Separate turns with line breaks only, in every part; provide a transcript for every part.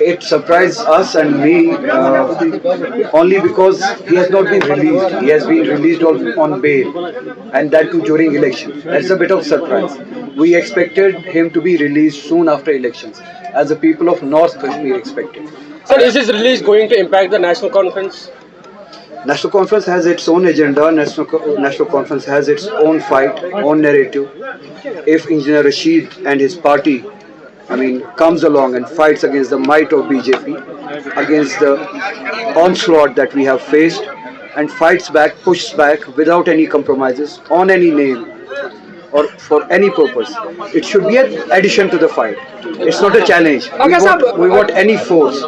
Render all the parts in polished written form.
It surprised us and me only because he has not been released. He has been released on bail, and that too during elections. That's a bit of surprise. We expected him to be released soon after elections, as the people of North Kashmir expected.
Sir, is his release going to impact the National Conference?
National Conference has its own agenda. National Conference has its own fight, own narrative. If Engineer Rashid and his party, comes along and fights against the might of BJP, against the onslaught that we have faced, and fights back, pushes back without any compromises on any name or for any purpose, it should be an addition to the fight. It's not a challenge. We want any force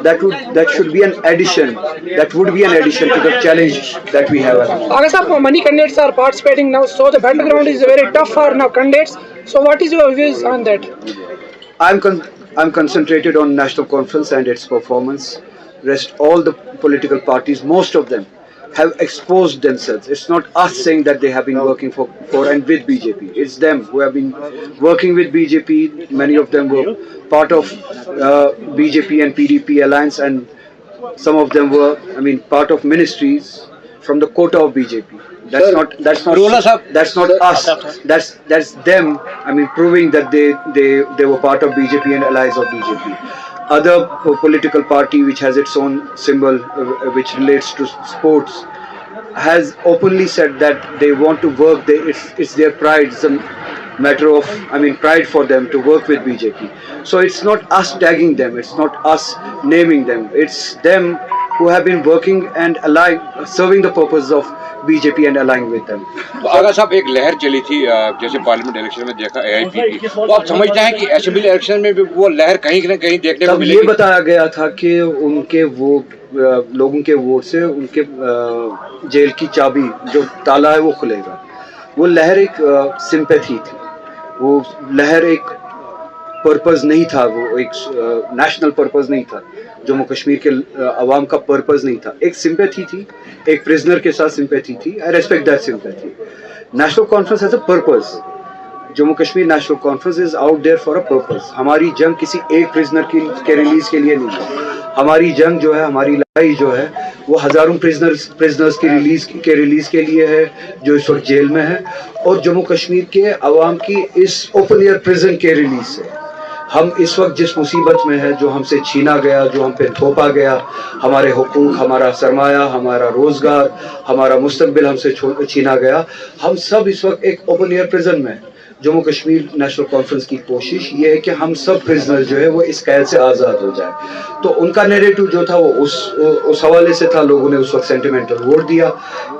that should be an addition. That would be an addition to the challenge that we have.
Sir, many candidates are participating now, so the battleground is very tough for now candidates. So what is your views on that?
I'm concentrated on National Conference and its performance. Rest all the political parties, most of them, have exposed themselves. It's not us saying that they have been working for and with BJP. It's them who have been working with BJP. Many of them were part of BJP and PDP alliance, and some of them were, part of ministries from the quota of BJP. That's not us. That's them. Proving that they were part of BJP and allies of BJP. Other political party which has its own symbol which relates to sports has openly said that they want to work. It's their pride. It's a matter of pride for them to work with BJP. So it's not us tagging them. It's not us naming them. It's them who have been working and serving the purpose of BJP and aligning with them.
तो आगा साहब एक लहर चली थी जैसे parliament election में देखा AIP की, तो आप समझते हैं कि असेंबली इलेक्शन में भी वो लहर कहीं न कहीं देखने को मिलेगी?
ये बताया गया था कि उनके वो लोगों के वोट से उनके जेल की चाबी जो ताला है वो खुलेगा. वो लहर एक सिंपैथी थी. वो लहर एक पर्पस नहीं था. वो एक नेशनल पर्पस नहीं था. जम्मू कश्मीर के अवाम का पर्पस नहीं था. एक सिंपैथी थी. एक प्रिजनर के साथ सिंपैथी थी. I respect that sympathy. National Conference has a purpose. Jammu Kashmir National Conference is out there for a purpose. हमारी जंग किसी एक प्रिजनर के रिलीज के लिए नहीं है. हमारी जंग जो है, हमारी लड़ाई जो है, वो हजारों प्रिजनर्स की रिलीज के लिए है जो इस वक्त जेल में है, और जम्मू कश्मीर के अवाम की इस ओपन एयर प्रिजन के रिलीज से. हम इस वक्त जिस मुसीबत में है, जो हमसे छीना गया, जो हम पे थोपा गया, हमारे हुकूक, हमारा सरमाया, हमारा रोजगार, हमारा मुस्तकबिल हमसे छीना गया, हम सब इस वक्त एक ओपन एयर प्रिजन में. जम्मू कश्मीर नेशनल कॉन्फ्रेंस की कोशिश ये है कि हम सब प्रिजनर जो है वो इस कैद से आज़ाद हो जाए. तो उनका नैरेटिव जो था वो उस हवाले से था. लोगों ने उस वक्त सेंटिमेंटल वोट दिया.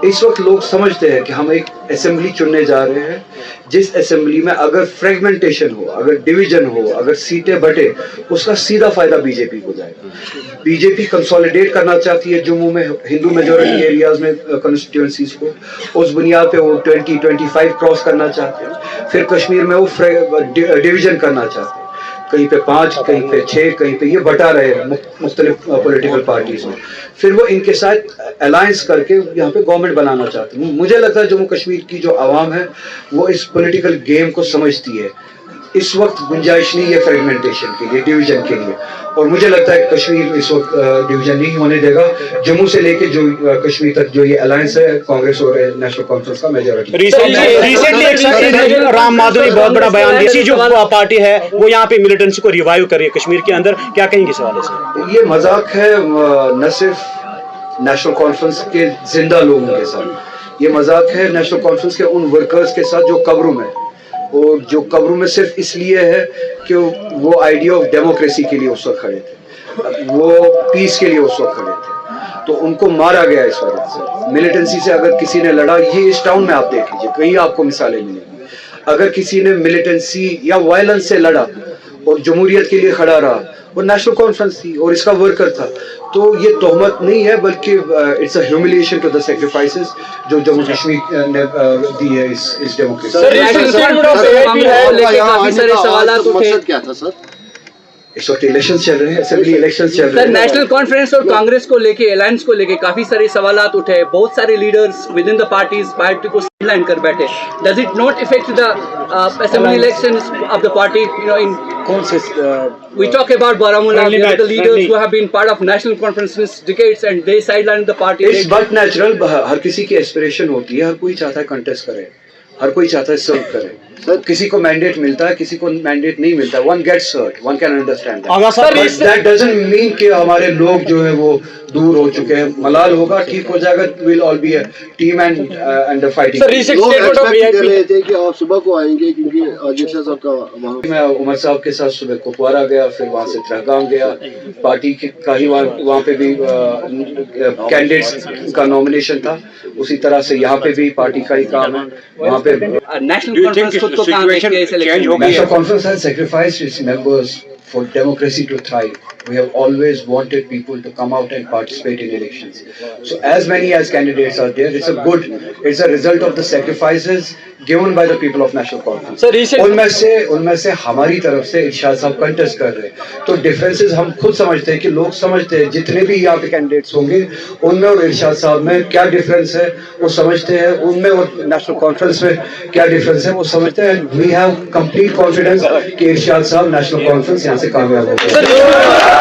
इस वक्त लोग समझते हैं कि हम एक असेंबली चुनने जा रहे हैं जिस असेंबली में अगर फ्रेगमेंटेशन हो, अगर डिवीजन हो, अगर सीटें बटे, उसका सीधा फायदा बीजेपी को जाएगा. बीजेपी कंसोलिडेट करना चाहती है जम्मू में हिंदू मेजोरिटी एरियाज में कंस्टिट्यूएंसीज को. उस बुनियाद पे वो 20-25 क्रॉस करना चाहते हैं. फिर कश्मीर में वो डिवीजन करना चाहते हैं. कहीं पे 5, कहीं पे 6, कहीं पे ये बटा रहे मुख्तलिफ पॉलिटिकल पार्टीज में. फिर वो इनके साथ अलायंस करके यहाँ पे गवर्नमेंट बनाना चाहते हैं. मुझे लगता है जम्मू कश्मीर की जो आवाम है वो इस पॉलिटिकल गेम को समझती है. इस वक्त गुंजाइश नहीं है फ्रेगमेंटेशन के लिए, डिवीजन के लिए, और मुझे लगता है कश्मीर इस वक्त डिवीजन नहीं होने देगा. जम्मू से लेके जो कश्मीर तक जो ये अलायंस है कांग्रेस और नेशनल कॉन्फ्रेंस का मेजॉरिटी.
रिसेंटली राम माधव ने बहुत बड़ा बयान दिया. जो पार्टी है वो यहाँ पे मिलिटेंसी को रिवाइव कर रही है कश्मीर के अंदर, क्या कहेंगे इस हवाले से?
ये मजाक है न सिर्फ नेशनल कॉन्फ्रेंस के जिंदा लोगों के साथ, ये मजाक है नेशनल कॉन्फ्रेंस के उन वर्कर्स के साथ जो कब्रों में, और जो कब्रों में सिर्फ इसलिए है कि वो आइडिया ऑफ डेमोक्रेसी के लिए उस वक्त खड़े थे, वो पीस के लिए उस वक्त खड़े थे. तो उनको मारा गया इस वजह से. मिलिटेंसी से अगर किसी ने लड़ा, ये इस टाउन में आप देख लीजिए, कहीं आपको मिसालें मिलेंगी. अगर किसी ने मिलिटेंसी या वायलेंस से लड़ा और जमहूरियत के लिए खड़ा रहा, वो नेशनल कॉन्फ्रेंस थी और इसका वर्कर था. तो ये तोहमत नहीं है, बल्कि it's a humiliation to the sacrifices जो जम्मू कश्मीर ने दी है इस डेमोक्रेसी.
काफी सारे सवाल उठे.
इस वक्त इलेक्शन चल रहे हैं, असेंबली इलेक्शन चल रहे
सर
हैं.
नेशनल कॉन्फ्रेंस और कांग्रेस को लेके अलायंस को लेके काफी सारे सवालात उठे, बहुत सारे leaders within the party को साइडलाइन कर बैठे. Does it not affect the assembly elections of the party, you know, इन
कौन से
we talk about Baramulla,
Friendly
the
match,
leaders
friendly.
who have been part of national conference since decades and they sidelined the party.
It's but natural. हर किसी की aspiration होती है, हर कोई चाहता है कंटेस्ट करे, हर कोई चाहता है सर्व करे. किसी को मैंडेट मिलता है, किसी को मैंडेट नहीं मिलता. One gets hurt, one can understand
Agha साहब,
दैट. दैट डजंट मीन कि हमारे लोग जो है वो दूर हो चुके हैं. मलाल होगा, ठीक हो जाएगा. Will all be a team and the fighting.
Sir, recent
लोग
statement of
एक्सपेक्ट कर
VIP.
रहे थे कि आप सुबह को आएंगे क्योंकि अध्यक्ष साहब का वहाँ
मैं उमर साहब के साथ सुबह कुपवारा गया, फिर वहाँ से त्रहगाम गया. पार्टी का ही वहाँ पे भी कैंडिडेट्स का नॉमिनेशन था. उसी तरह से यहाँ पे भी पार्टी का ही काम है. वहाँ पे
national
Do you think
conference खुद को कहाँ
situation
देखते हैं इस
change
इलेक्शन
हो
में?
गई है?
National Conference has sacrificed its members for democracy to thrive. We have always wanted people to come out and participate in elections. So as many as candidates are there, it's a result of the sacrifices given by the people of National Conference.
Sir, recent
उनमें से हमारी तरफ से इरशाद साहब contest कर रहे हैं. तो डिफरेंसेस हम खुद समझते हैं कि लोग समझते हैं जितने भी यहाँ पे कैंडिडेट्स होंगे उनमें और इरशाद साहब में क्या डिफरेंस है वो समझते हैं. उनमें और नेशनल कॉन्फ्रेंस में क्या डिफरेंस है वो समझते हैं. वी हैव कंप्लीट कॉन्फिडेंस कि इरशाद साहब नेशनल कॉन्फ्रेंस यहाँ से कामयाब होंगे.